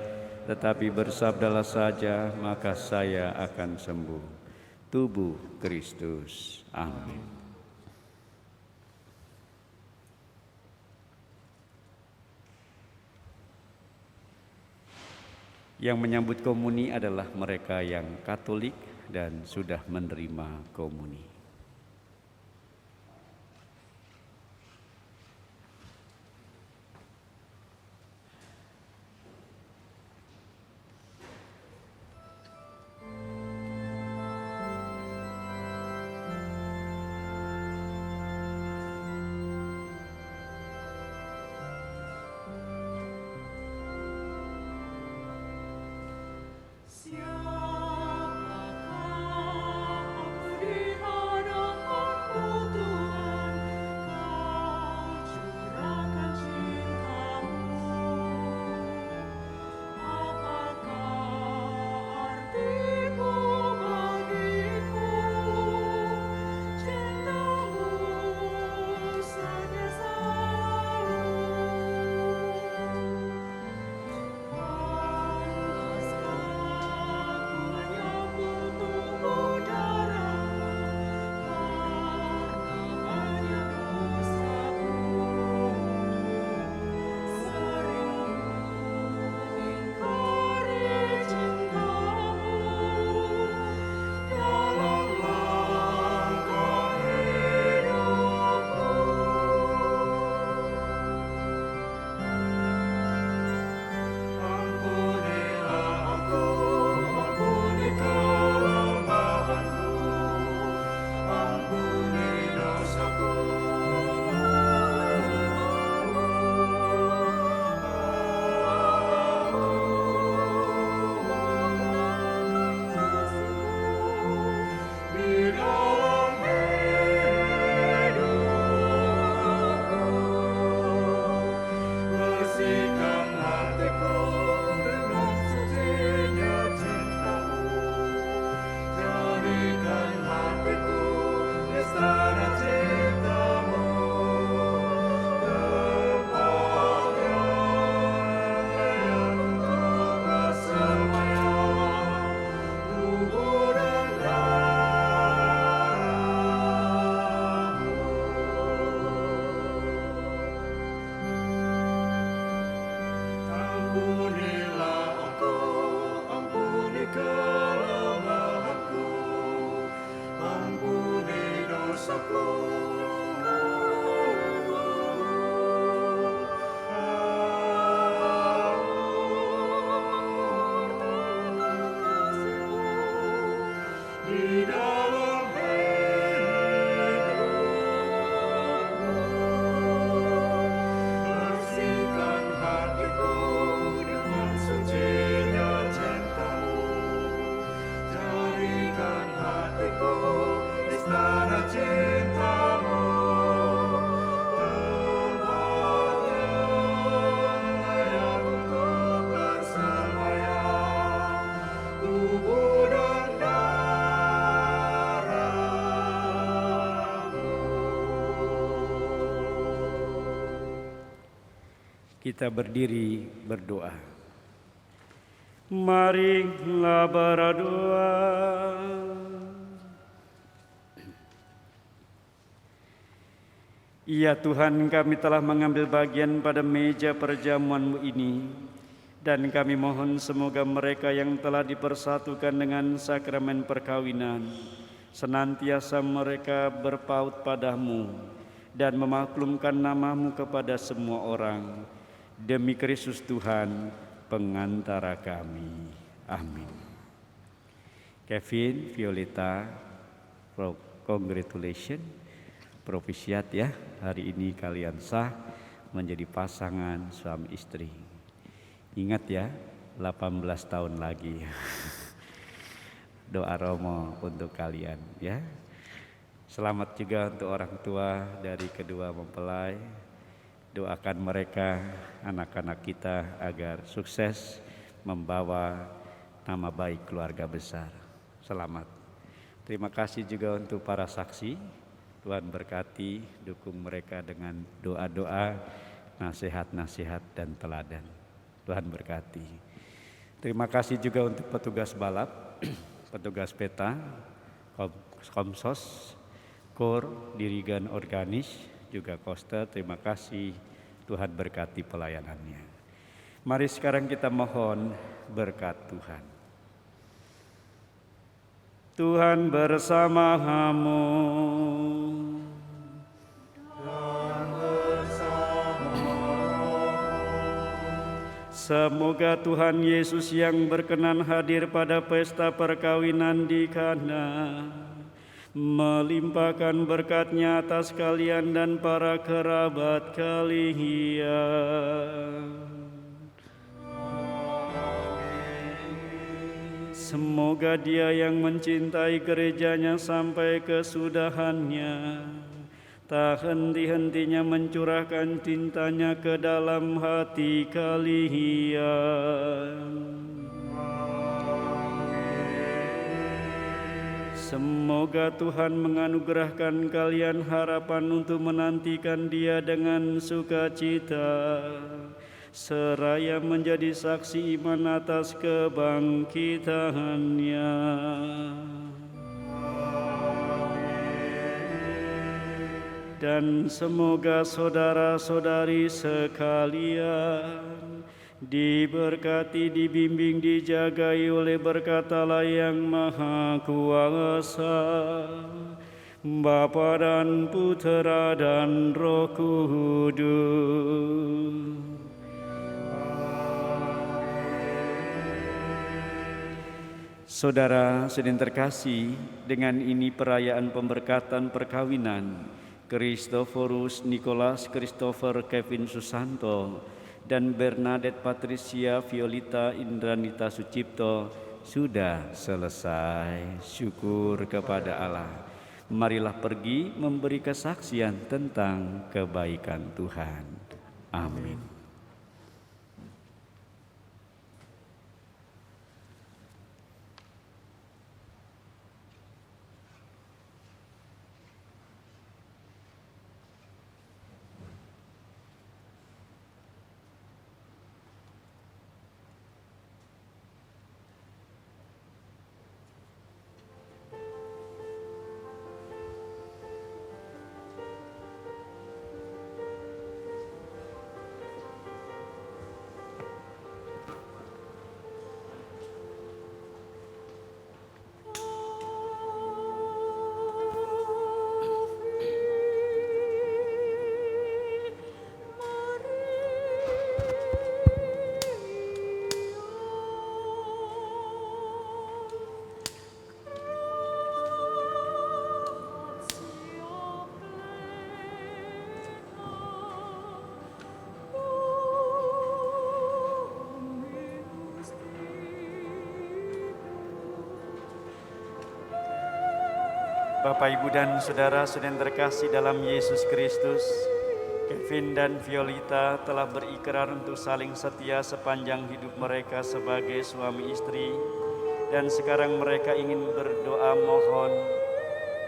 tetapi bersabdalah saja, maka saya akan sembuh. Tubuh Kristus. Amin. Yang menyambut komuni adalah mereka yang Katolik dan sudah menerima komuni. Siapakah aku di hadapan Kita berdiri berdoa. Marilah berdoa. Ya Tuhan, kami telah mengambil bagian pada meja perjamuan-Mu ini, dan kami mohon semoga mereka yang telah dipersatukan dengan sakramen perkawinan, senantiasa mereka berpaut padamu dan memaklumkan nama-Mu kepada semua orang. Demi Kristus Tuhan, pengantara kami. Amin. Kevin, Violeta, congratulations. Propisiat ya, hari ini kalian sah menjadi pasangan suami istri. Ingat ya, 18 tahun lagi. Doa Romo untuk kalian ya. Selamat juga untuk orang tua dari kedua mempelai. Doakan mereka, anak-anak kita agar sukses membawa nama baik keluarga besar. Selamat. Terima kasih juga untuk para saksi. Tuhan berkati, dukung mereka dengan doa-doa, nasihat-nasihat dan teladan. Tuhan berkati. Terima kasih juga untuk petugas balap, petugas peta, Komsos, Kor, Dirigen Organis, juga Koster. Terima kasih, Tuhan berkati pelayanannya. Mari sekarang kita mohon berkat Tuhan. Tuhan bersamamu. Semoga Tuhan Yesus yang berkenan hadir pada pesta perkawinan di Kana melimpahkan berkat-Nya atas kalian dan para kerabat kalian. Semoga Dia yang mencintai gerejanya sampai kesudahannya tak henti-hentinya mencurahkan cintanya ke dalam hati kalian. Semoga Tuhan menganugerahkan kalian harapan untuk menantikan Dia dengan sukacita, seraya menjadi saksi iman atas kebangkitannya. Dan semoga saudara-saudari sekalian diberkati, dibimbing, dijagai oleh berkat Allah yang Maha Kuasa, Bapa dan Putera dan Roh Kudus. Saudara sedang terkasih, dengan ini perayaan pemberkatan perkawinan Kristoforus Nicholas Christopher Kevin Susanto dan Bernadette Patricia Violita Indranita Sucipto sudah selesai. Syukur kepada Allah. Marilah pergi memberi kesaksian tentang kebaikan Tuhan. Amin. Bapak, Ibu, dan Saudara-saudara yang terkasih dalam Yesus Kristus, Kevin dan Violita telah berikrar untuk saling setia sepanjang hidup mereka sebagai suami istri, dan sekarang mereka ingin berdoa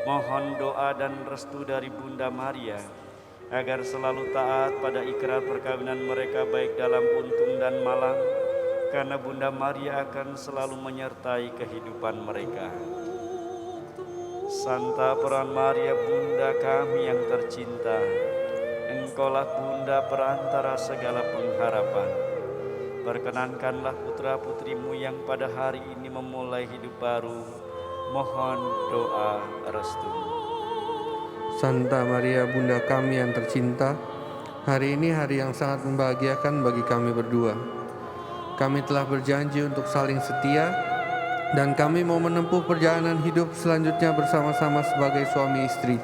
mohon doa dan restu dari Bunda Maria agar selalu taat pada ikrar perkawinan mereka baik dalam untung dan malang, karena Bunda Maria akan selalu menyertai kehidupan mereka. Santa Peran Maria, Bunda kami yang tercinta, Engkaulah Bunda perantara segala pengharapan. Perkenankanlah putra-putrimu yang pada hari ini memulai hidup baru, mohon doa restu. Santa Maria, Bunda kami yang tercinta, hari ini hari yang sangat membahagiakan bagi kami berdua. Kami telah berjanji untuk saling setia, dan kami mau menempuh perjalanan hidup selanjutnya bersama-sama sebagai suami istri.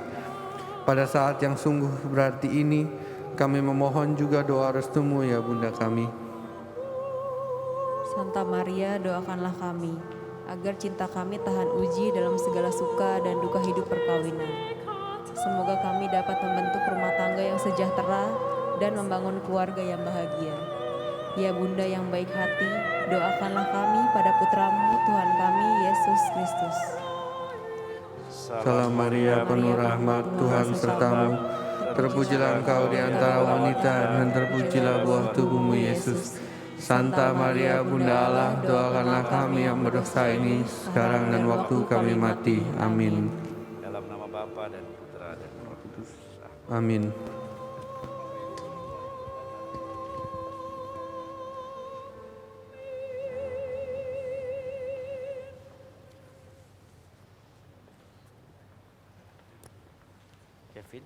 Pada saat yang sungguh berarti ini, kami memohon juga doa restumu ya Bunda kami. Santa Maria, doakanlah kami, agar cinta kami tahan uji dalam segala suka dan duka hidup perkawinan. Semoga kami dapat membentuk rumah tangga yang sejahtera dan membangun keluarga yang bahagia. Ya Bunda yang baik hati, doakanlah kami pada putramu Tuhan kami, Yesus Kristus. Salam Maria, penuh rahmat, Tuhan sertamu. Terpujilah engkau di antara wanita, dan terpujilah buah tubuhmu, Yesus. Santa Maria, Bunda Allah, doakanlah kami yang berdosa ini, sekarang dan waktu kami mati. Amin. Dalam nama Bapa dan Putra dan Roh Kudus. Amin. Kevin,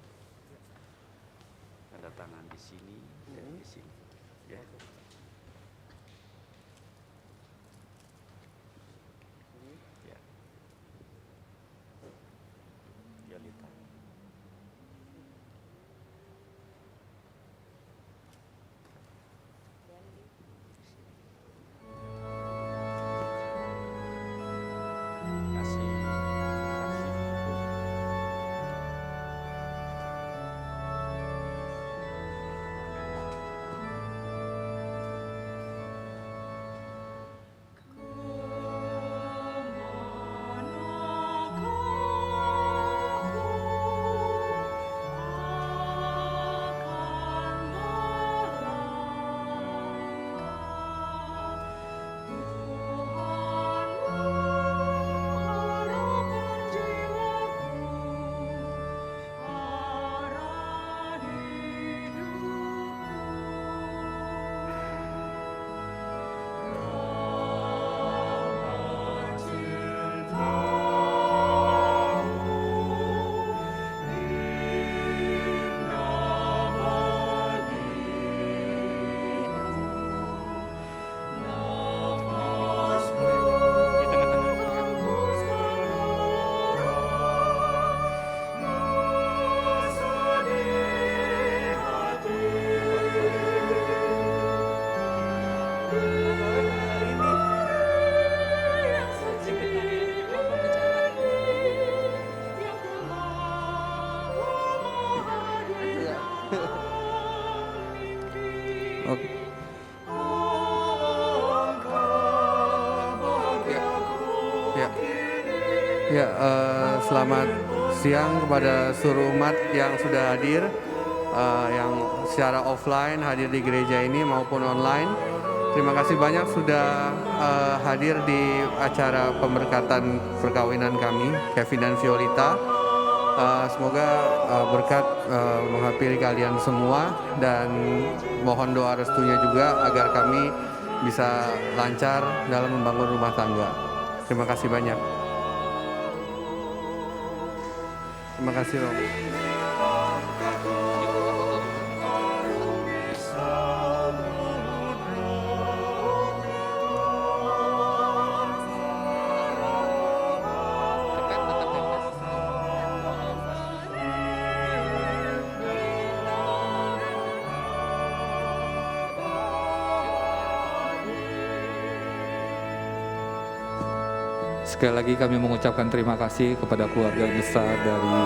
ada tangan di sini dan di sini, ya. Ya. Violeta. Kasih saksi. Oke. Ya, selamat siang kepada seluruh umat yang sudah hadir, yang secara offline hadir di gereja ini maupun online. Terima kasih banyak sudah hadir di acara pemberkatan perkawinan kami, Kevin dan Violeta. Semoga berkat menghampiri kalian semua, dan mohon doa restunya juga agar kami bisa lancar dalam membangun rumah tangga. Terima kasih banyak. Terima kasih Rob. Sekali lagi kami mengucapkan terima kasih kepada keluarga besar dari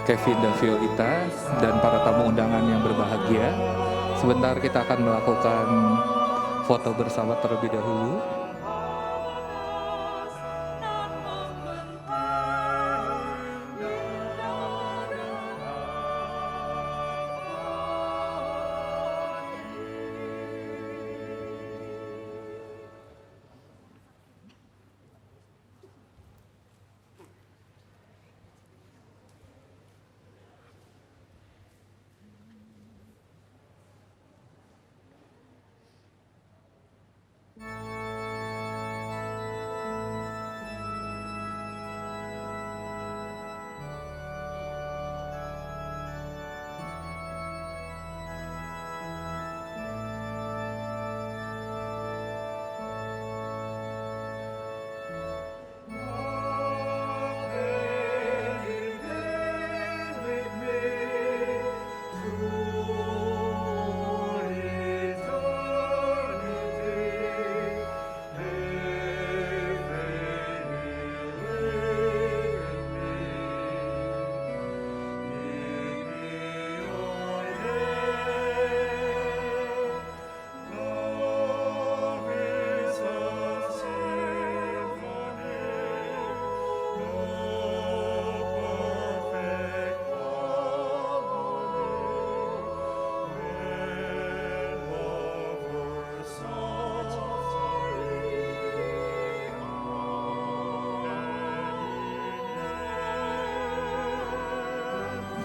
Kevin dan Violeta dan para tamu undangan yang berbahagia. Sebentar kita akan melakukan foto bersama terlebih dahulu.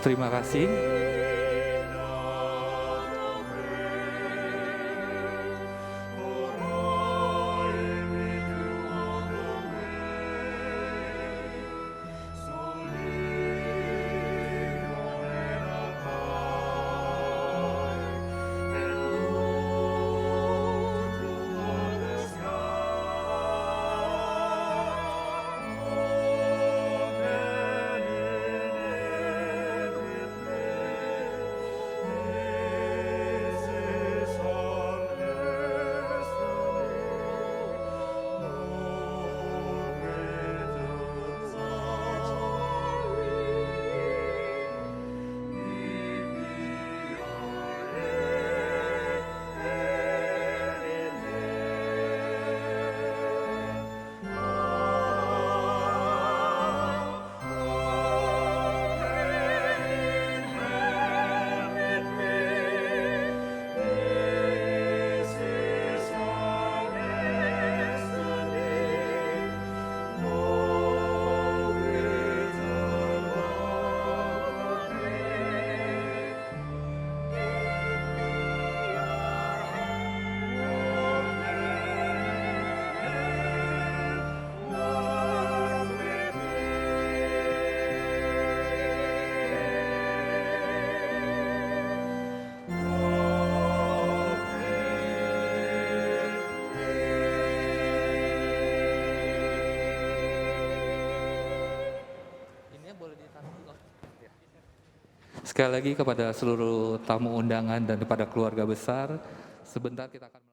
Terima kasih. Sekali lagi kepada seluruh tamu undangan dan kepada keluarga besar, sebentar kita akan